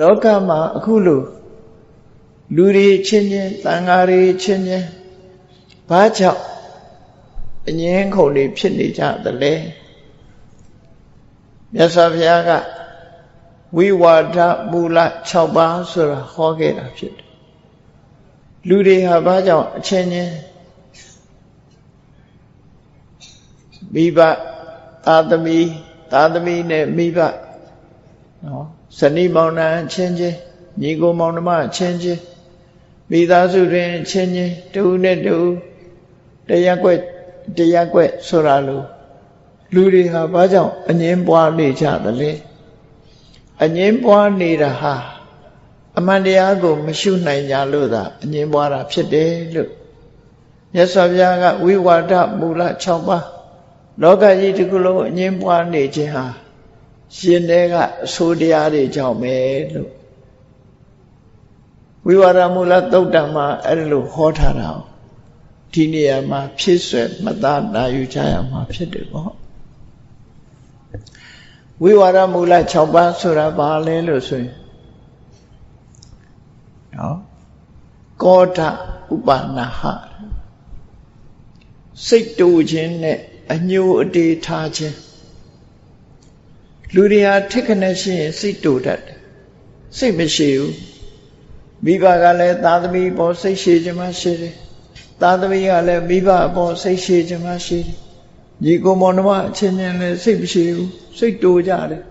လောကမှာအခုလိုလူတွေချင်းချင်းသံဃာတွေချင်းချင်းဘာကြောင့်အငြင်းခုန်တွေဖြစ်နေကြသလဲမြတ်စွာဘုရားကဝိဝါဒမူလ6ပါးဆိုတာဟောခဲ့တာဖြစ်တယ်လူတွေဟာဘာကြောင့်အချင်းချင်းမိဘသာသမီနဲ့မိဘနော်ဇနီးမောင်နှံချင်းချင်းညီကိုမောင်နှမချင်းချင်းမိသားစုတွင်ချင်းချင်းတူနဲ့တူတရားကွက်ဆိုတာလို့လူတွေဟာဘာကြောင့်အငြင်းပွားနေကြသလဲအငြင်းပွားနေတာဟာအမှန်တရားကိုမရှုနိုင်ကြလို့သာအငြင်းပွားတာဖြစ်တယ်လို့မြတ်စွာဘုရားကဝိဝါဒမူလ6ပါးလောကကြီးတစ်ခုလုံးအငြင်းပွားနေခြင်းဟာရှင်တွေကအဆိုးတရားတွေကြောင့်ပဲလို့ဝိဝါဒမူလသုတ်တံမှာအဲ့လိုဟောထားတာဒီနေရာမှာဖြစ်ဆွဲမှတ်သားနာယူကြရမှာဖြစ်တယ်ပေါ့ဝိဝါဒမူလ6ပါးဆိုတာဘာလဲလို့ဆိုရင်နော်ကောဋဥပနာဟစိတ်တူခြင်းနဲ့အညိုအတေးထားခြင်းလူတွေဟာထိခနဲ့ရှိရင်စိတ်တူတတ်တယ်စိတ်မရှိဘူးမိဘကလည်းသာသမီပေါ်စိတ်ရှိခြင်းမရှိတယ်သာသမီကလည်းမိဘပေါ်စိတ်ရှိခြင်းမရှိတယ်ညီကိုမောင်နှမအချင်းချင်းလည်းစိတ်မရှိဘူးစိတ်တူကြတယ်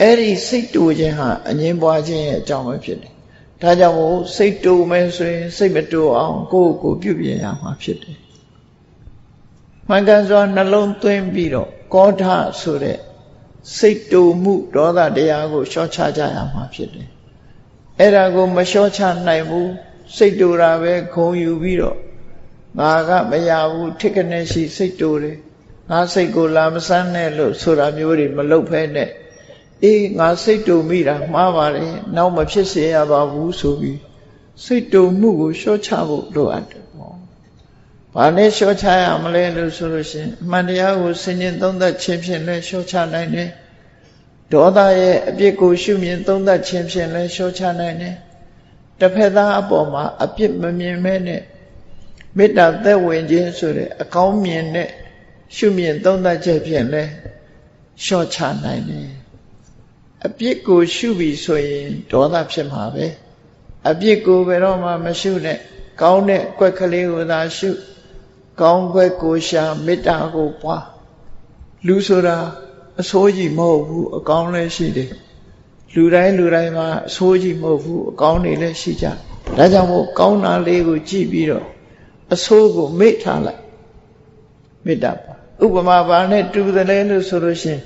အဲ့ဒီစိတ်တူခြင်းဟာအငြင်းပွားခြင်းရဲ့အကြောင်းပဲဖြစ်တယ်ဒါကြောင့်မို့စိတ်တူမယ်ဆိုရင်စိတ်မတူအောင်ကိုယ့်ကိုပြုပြင်ရမှာဖြစ်တယ်မှန်ကန်စွာနှလုံးသွင်းပြီးတော့ကောဋဆိုတဲ့စိတ်တူမှုဒေါသတရားကိုလျှော့ချကြရမှာဖြစ်တယ်အဲ့ဒါကိုမလျှော့ချနိုင်ဘူးစိတ်တူတာပဲခုံယူပြီးတော့ငါကမရဘူးထိခနဲ့ရှိစိတ်တူတယ်ငါစိတ်ကိုလာမစမ်းနဲ့လို့ဆိုတာမျိုးတွေမလုပ်ဖဲနဲ့အေးငါစိတ်တူမိတာမှားပါတယ်နောက်မဖြစ်စေရပါဘူးဆိုပြီးစိတ်တူမှုကိုလျှော့ချဖို့လိုအပ်တယ်ပေါ့ဘာနဲ့လျှော့ချရမလဲလို့ဆိုလို့ရှိရင်အမှန်တရားကိုဆင်ခြင်သုံးသပ်ခြင်းဖြင့်လည်းလျှော့ချနိုင်တယ်ဒေါသရဲ့အပြစ်ကိုရှုမြင်သုံးသပ်ခြင်းဖြင့်လည်းလျှော့ချနိုင်တယ်တစ်ဖက်သားအပေါ်မှာအပြစ်မမြင်မဲနဲ့မေတ္တာသက်ဝင်ခြင်းဆိုတဲ့အကောင်းမြင်တဲ့ရှုမြင်သုံးသပ်ချက်ဖြင့်လည်းလျှော့ချနိုင်တယ်အပြစ်ကိုရှုပြီဆိုရင်ဒေါသဖြစ်မှာပဲအပြစ်ကိုဘယ်တော့မှမရှုနဲ့ကောင်းတဲ့ကွက်ကလေးကိုသာရှုကောင်းကွက်ကိုရှာမေတ္တာကိုပွားလူဆိုတာအဆိုးကြီးမဟုတ်ဘူးအကောင်းလည်းရှိတယ်လူတိုင်းမှာအဆိုးကြီးမဟုတ်ဘူးအကောင်းတွေလည်းရှိကြဒါကြောင့်မို့ကောင်းတာလေးကိုကြည့်ပြီးတော့အဆိုးကိုမေ့ထားလိုက်မေတ္တာပါဥပမာဘာနဲ့တူတယ်လဲလို့ဆိုလို့ရှိရင်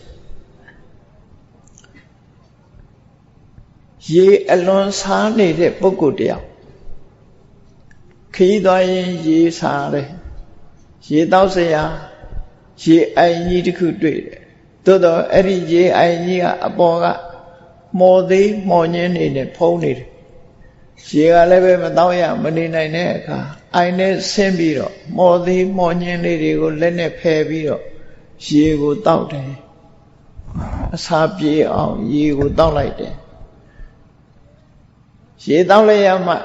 ရေအလွန်စားနေတဲ့ပုဂ္ဂိုလ်တယောက်ခီးသွားရင်ရေစားတယ်ရေတောက်စရာရေအိုင်ကြီးတစ်ခုတွေ့တယ်သို့တော့အဲ့ဒီရေအိုင်ကြီးကအပေါ်ကမော်သေးမော်ညင်းနေနဲ့ဖုံးနေတယ်ရေကလည်းပဲမတော့ရမနေနိုင်တဲ့အခါအိုင်နဲ့ဆင်းပြီးတော့မော်သေးမော်ညင်းလေးတွေကိုလက်နဲ့ဖယ်ပြီးတော့ရေကိုတောက်တယ်အစာပြေအောင်ရေကိုတောက်လိုက်တယ်ရေတောက်လိုက်ရမှ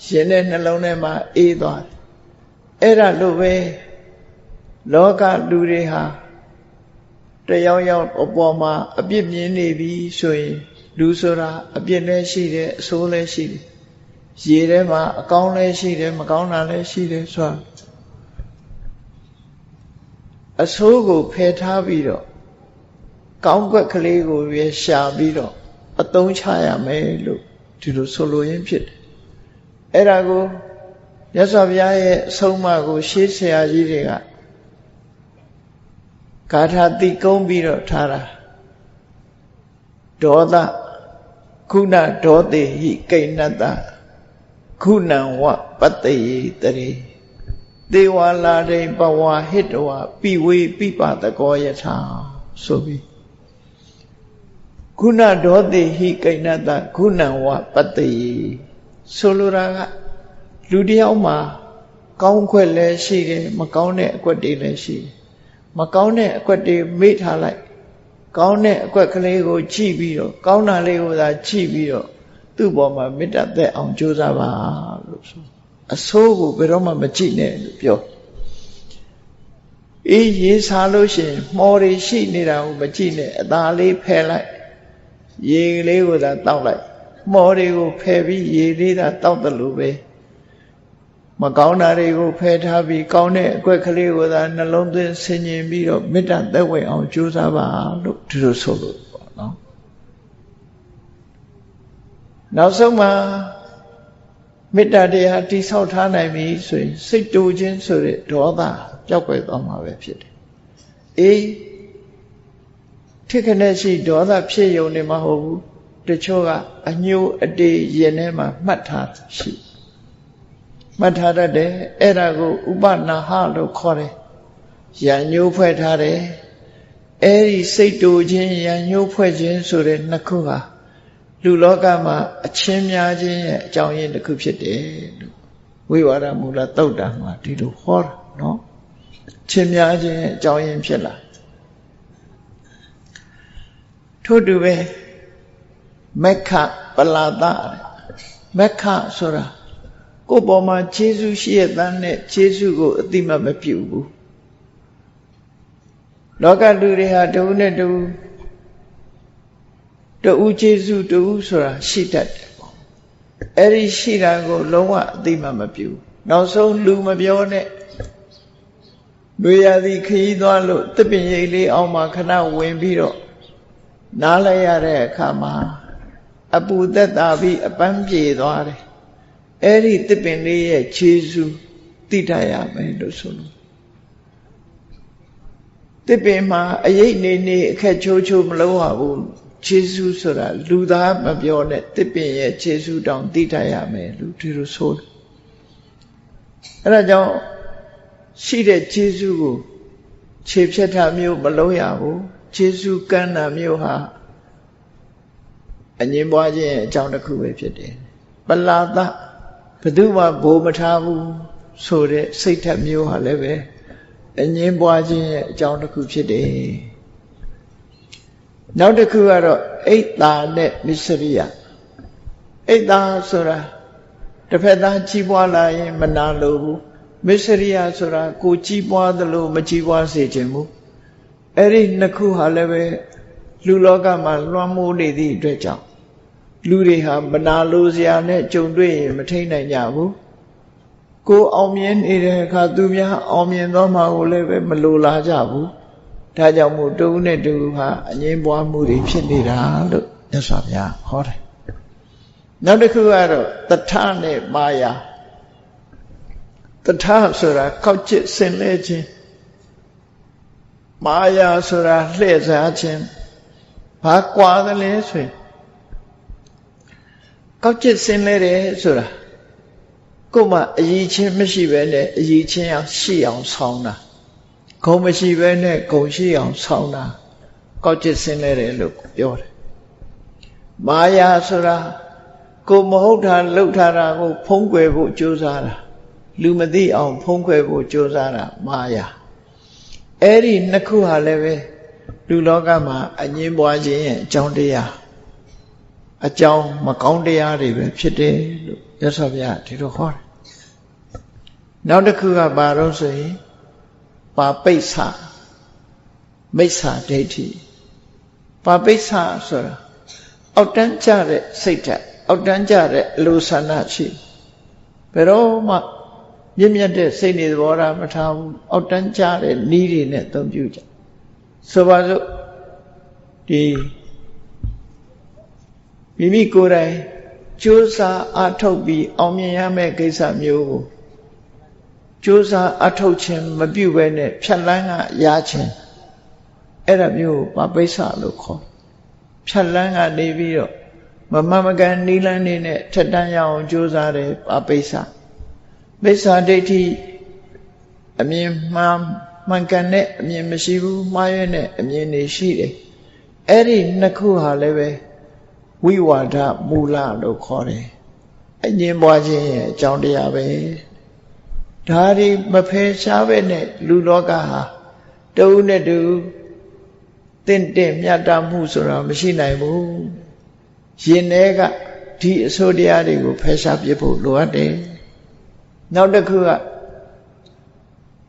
ရှင်တဲ့နှလုံးထဲမှာအေးသွားတယ်အဲ့ဒါလို့ပဲလောကလူတွေဟာတယောက်ယောက်အပေါ်မှာအပြစ်မြင်နေပြီဆိုရင်လူဆိုတာအပြစ်လည်းရှိတယ်အဆိုးလည်းရှိတယ်ရေထဲမှာအကောင်းလည်းရှိတယ်မကောင်းတာလည်းရှိတယ်ဆိုတာအဆိုးကိုဖယ်ထားပြီးတော့ကောင်းကွက်ကလေးကိုရရှာပြီးတော့အသုံးချရမယ်လို့ဒီလိုဆိုလိုရင်းဖြစ်တယ်အဲ့ဒါကိုမြတ်စွာဘုရားရဲ့အဆုံးအမကိုရှေးဆရာကြီးတွေကဂါထာတိကုံးပြီးတော့ထားတာဒေါသခုနဒေါသေဟိကိဏတခုနံဝပတ္တေတရေသေဝလာတိပဝါဟိတဝပိဝေပိပတကောယထာဆိုပြီးခုနဒေါသေဟိကိဏတခုနံဝပတ္တေဆိုလိုတာကလူတယောက်မှာကောင်းခွက်လည်းရှိတယ်မကောင်းတဲ့အကွက်တွေလည်းရှိတယ်မကောင်းတဲ့အကွက်တွေမေ့ထားလိုက် ကောင်းတဲ့အကွက်ကလေးကိုကြည့်ပြီးတော့ကောင်းတာလေးကိုသာကြည့်ပြီးတော့သူ့ပေါ်မှာမေတ္တာသက်အောင်ကြိုးစားပါလို့ဆိုအဆိုးကိုဘယ်တော့မှမကြည့်နဲ့လို့ပြောအေးရေစားလို့ရှိရင်မှော်တွေရှိနေတာကိုမကြည့်နဲ့အသာလေးဖယ်လိုက်ရေလေးကိုသာတောက်လိုက်မှော်တွေကိုဖယ်ပြီးရေလေးသာတောက်တယ်လို့ပဲမကောင်းတာတွေကိုဖယ်ထားပြီးကောင်းတဲ့အကွက်ကလေးကိုသာနှလုံးသွင်းဆင်ခြင်ပြီးတော့မေတ္တာသက်ဝင်အောင်ကြိုးစားပါလို့ဒီလိုဆိုလို့ပေါ့နော်နောက်ဆုံးမှာမေတ္တာတရားတိဆောက်ထားနိုင်ပြီဆိုရင်စိတ်တူခြင်းဆိုတဲ့ဒေါသပျောက်ကွယ်သွားမှာပဲဖြစ်တယ်အေးထိခနဲ့ရှိဒေါသဖြစ်ယုံနေမှာမဟုတ်ဘူးတချို့ကအညှိုးအတေးရင်ထဲမှာမှတ်ထားရှိမှတ်ထားတတ်တယ်အဲ့ဒါကိုဥပနာဟလို့ခေါ်တယ်ရံညှိုးဖွဲ့ထားတယ်အဲ့ဒီစိတ်တူခြင်းရံညှိုးဖွဲ့ခြင်းဆိုတဲ့နှစ်ခုဟာလူလောကမှာအချင်းများခြင်းရဲ့အကြောင်းရင်းတစ်ခုဖြစ်တယ်လို့ဝိဝါဒမူလသုတ်တံမှာဒီလိုဟောတာနော်ချင်းများခြင်းရဲ့အကြောင်းရင်းဖြစ်လာထို့တူပဲမက္ခပလာဒမက္ခဆိုတာကိုယ်ပေါ်မှာခြေဆုရှိရတဲ့နဲ့ခြေဆုကိုအတိမတ်မပြုဘူးလောကလူတွေဟာတဦးနဲ့တဦးခြေဆုတဦးဆိုတာရှိတတ်တယ်ပေါ့အဲ့ဒီရှိတာကိုလုံးဝအတိမတ်မပြုနောက်ဆုံးလူမပြောနဲ့လူရသည်ခရီးသွားလို့တစ်ပင်ရိပ်လေးအောင်မှခဏဝင်ပြီးတော့နားလိုက်ရတဲ့အခါမှာအပူသက်သာပြီးအပန်းပြေသွားတယ်အဲ့ဒီတစ်ပင်လေးရဲ့ခြေဆုသိတတ်ရမယ်လို့ဆိုလို့တစ်ပင်မှာအရိပ်နေအခက်ချိုးချိုးမလုံးရဘူးခြေဆုဆိုတာလူသားမပြောနဲ့တစ်ပင်ရဲ့ခြေဆုတောင်သိတတ်ရမယ်လို့ဒီလိုဆိုတယ်အဲ့ဒါကြောင့်ရှိတဲ့ခြေဆုကိုခြေဖြတ်တာမျိုးမလုံးရဘူးခြေဆုကမ်းတာမျိုးဟာအငြင်းပွားခြင်းရဲ့အကြောင်းတစ်ခုပဲဖြစ်တယ်ပလာဒဘယ်သူမှဘိုးမထားဘူးဆိုတဲ့စိတ်ဓာတ်မျိုးဟာလည်းပဲအငြင်းပွားခြင်းရဲ့အကြောင်းတစ်ခုဖြစ်တယ်နောက်တစ်ခုကတော့အိတ်တာနဲ့မစ္စရိယအိတ်တာဆိုတာတစ်ဖက်သားကြီးပွားလာရင်မနာလိုဘူးမစ္စရိယဆိုတာကိုကြီးပွားသလိုမကြီးပွားစေခြင်းဘူးအဲ့ဒီနှစ်ခုဟာလည်းပဲလူလောကမှာလွှမ်းမိုးနေသည့်အတွက်ကြောင့်လူတွေဟာမနာလိုစရာနဲ့ကြုံတွေ့ရင်မထိန်နိုင်ကြဘူးကိုအောင်မြင်နေတဲ့အခါသူများအောင်မြင်တော့မှကိုလည်းပဲမလိုလားကြဘူးဒါကြောင့်မို့တဦးနဲ့တဦးဟာအငြင်းပွားမှုတွေဖြစ်နေတာလို့မြတ်စွာဘုရားဟောတယ်နောက်တစ်ခုကတော့တထနဲ့မာယာတထဆိုတာကောက်ကျစ်ဆင်လဲခြင်းမာယာဆိုတာလှည့်စားခြင်းဘာကွာသလဲဆိုရင်ကောက်ကျစ်ဆင်လဲတယ်ဆိုတာကိုယ်မှအယီချင်းမရှိပဲနဲ့အယီချင်းအောင်ရှိအောင်ဆောင်းတာဂုံမရှိပဲနဲ့ဂုံရှိအောင်ဆောင်းတာကောက်ကျစ်ဆင်လဲတယ်လို့ပြောတယ်မာယာဆိုတာကိုမဟုတ်တာလှုပ်ထားတာကိုဖုံးကွယ်ဖို့ကြိုးစားတာလူမသိအောင်ဖုံးကွယ်ဖို့ကြိုးစားတာမာယာအဲ့ဒီနှစ်ခုဟာလည်းပဲလူလောကမှာအငြင်းပွားခြင်းရဲ့အကြောင်းတရားအကြောင်းမကောင်းတရားတွေပဲဖြစ်တယ်လို့ရသော်ဗျာဒီလိုဟောတယ်နောက်တစ်ခုကဘာလို့ဆိုရင်ပါပိဿမိစ္ဆာဒိဋ္ဌိပါပိဿဆိုတာအောက်တန်းကျတဲ့စိတ်ဓာတ်အောက်တန်းကျတဲ့အလိုဆန္ဒရှိဘယ်တော့မှမြင့်မြတ်တဲ့စိတ်နေသဘောထားမထားဘူးအောက်တန်းကျတဲ့နည်းတွေနဲ့အသုံးပြုကြဆိုပါစို့ဒီမိမိကိုယ်တိုင်ကြိုးစားအားထုတ်ပြီးအောင်မြင်ရမယ့်ကိစ္စမျိုးကိုကြိုးစားအားထုတ်ခြင်းမပြုဘဲနဲ့ဖြတ်လန်းကရခြင်းအဲ့ဒါမျိုးပါပိဿလို့ခေါ်ဖြတ်လန်းကနေပြီးတော့မမှန်မကန်နီးလန်းနေနဲ့ထက်တန်းရအောင်ကြိုးစားတယ်ပါပိဿမိစ္ဆာဒိဋ္ဌိအမြင်မှန်ကန်တဲ့အမြင်မရှိဘူးမှားရွံ့တဲ့အမြင်တွေရှိတယ်အဲ့ဒီနှစ်ခုဟာလည်းပဲဝိဝါဒမူလလို့ခေါ်တယ်အငြင်းပွားခြင်းရဲ့အကြောင်းတရားပဲဒါတွေမဖယ်ရှားပဲနဲ့လူလောကဟာတဦးနဲ့တူသ င့်မြတ်တာမှုဆိုတာမရှိနိုင်ဘူးရင်ထဲကဒီအစိုးတရားတွေကိုဖယ်ရှားပြဖို့လိုအပ်တယ်နောက်တစ်ခုက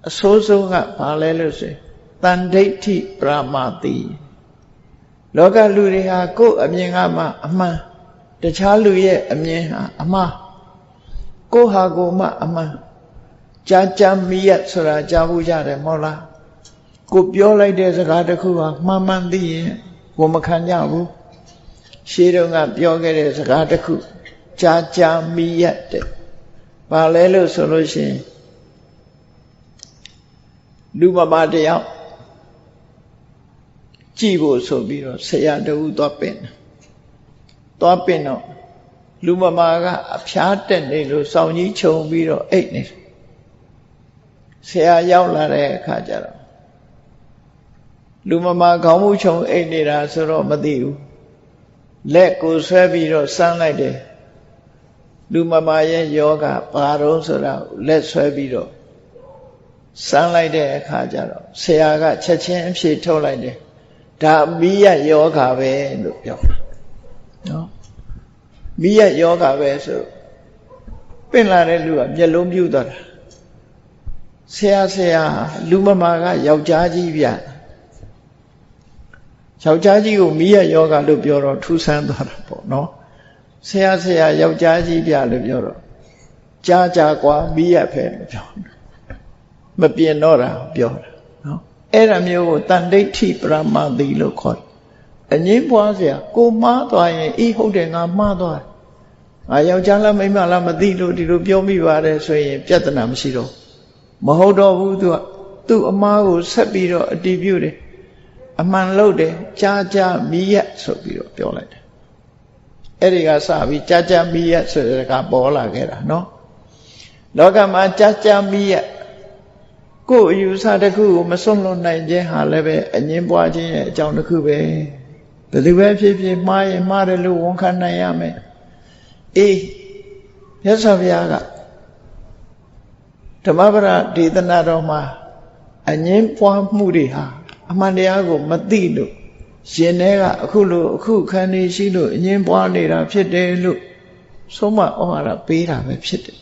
အဆိုးဆုံးကဘာလဲလို့ဆိုတန်ဒိဋ္ဌိပရမတိလောကလူတွေဟာကိုယ်အမြင်ကမှအမှန်တခြားလူရဲ့အမြင်ဟာအမှားကိုယ်ဟာကိုယ်မှအမှန်ကြာမိရဆိုတာကြားဘူးကြတယ်မဟုတ်လားကိုပြောလိုက်တဲ့စကားတစ်ခုဟာမှန်သိရင်ကိုမခံကြဘူးရှေးတုန်းကပြောခဲ့တဲ့စကားတစ်ခုကြာမိရတဲ့ဘာလဲလို့ဆိုလို့ရှိရင်လူမမတယောက်ကြည့်ဖို့ဆိုပြီးတော့ဆရာတဦးသွားပင်တော့လူမမာကအဖျားတက်နေလို့စောင်းကြီးခြုံပြီးတော့အိတ်နေဆရာရောက်လာတဲ့အခါကျတော့လူမမာခေါင်းမူးခြုံအိတ်နေတာဆိုတော့မသိဘူးလက်ကိုဆွဲပြီးတော့စမ်းလိုက်တယ်လူမမာရဲ့ယောဂဘာတော့ဆိုတာလက်ဆွဲပြီးတော့စမ်းလိုက်တဲ့အခါကျတော့ဆရာကချက်ချင်းအဖြေထုတ်လိုက်တယ်ဒါမိယယောဂပဲလို့ပြောတာနော်မိယယောဂပဲဆိုပင့်လာတဲ့လူကမျက်လုံးပြူးသွားတာဆရာလူမမာကယောက်ျားကြီးဗျယောက်ျားကြီးကိုမိယယောဂလို့ပြောတော့ထူးဆန်းသွားတာပေါ့နော်ဆရာယောက်ျားကြီးဗျလို့ပြောတော့ကြာကွာမိယဖဲလို့ပြောမပြင်းတော့တာပြောတာနော်အဲ့ဒါမျိုးကိုတန်ဒိဋ္ဌိပရမတိလို့ခေါ်တယ်အငင်းပွားเสียကိုမှားသွားရင်အေးဟုတ်တယ်ငါမှားသွားတယ်ငါယောက်ျားလားမိန်းမလားမသိလို့ဒီလိုပြောမိပါတယ်ဆိုရင်ပြဿနာမရှိတော့မဟုတ်တော့ဘူးသူ့အမားကိုဆက်ပြီးတော့အတည်ပြုတယ်အမှန်လို့တယ်ကြာမိရဆိုပြီးတော့ပြောလိုက်တယ်အဲ့ဒီကစပြီးကြာမိရဆိုတဲ့ကပေါ်လာခဲ့တာနော်လောကမှာကြာမိရကိုယ်အယူဆတစ်ခုကိုမစွန့်လွတ်နိုင်ခြင်းဟာလည်းပဲအငင်းပွားခြင်းရဲ့အကြောင်းတစ်ခုပဲဘယ်သူပဲဖြစ်ဖြစ်မှားရင်မှားတယ်လို့ဝန်ခံနိုင်ရမယ်အေးမြတ်စွာဘုရားကဓမ္မပဒဒေသနာတော်မှာအငင်းပွားမှုတွေဟာအမှန်တရားကိုမသိလို့ရှင်ထဲကအခုခံနေရှိလို့အငင်းပွားနေတာဖြစ်တယ်လို့ဆုံးမဩဝါဒပေးတာပဲဖြစ်တယ်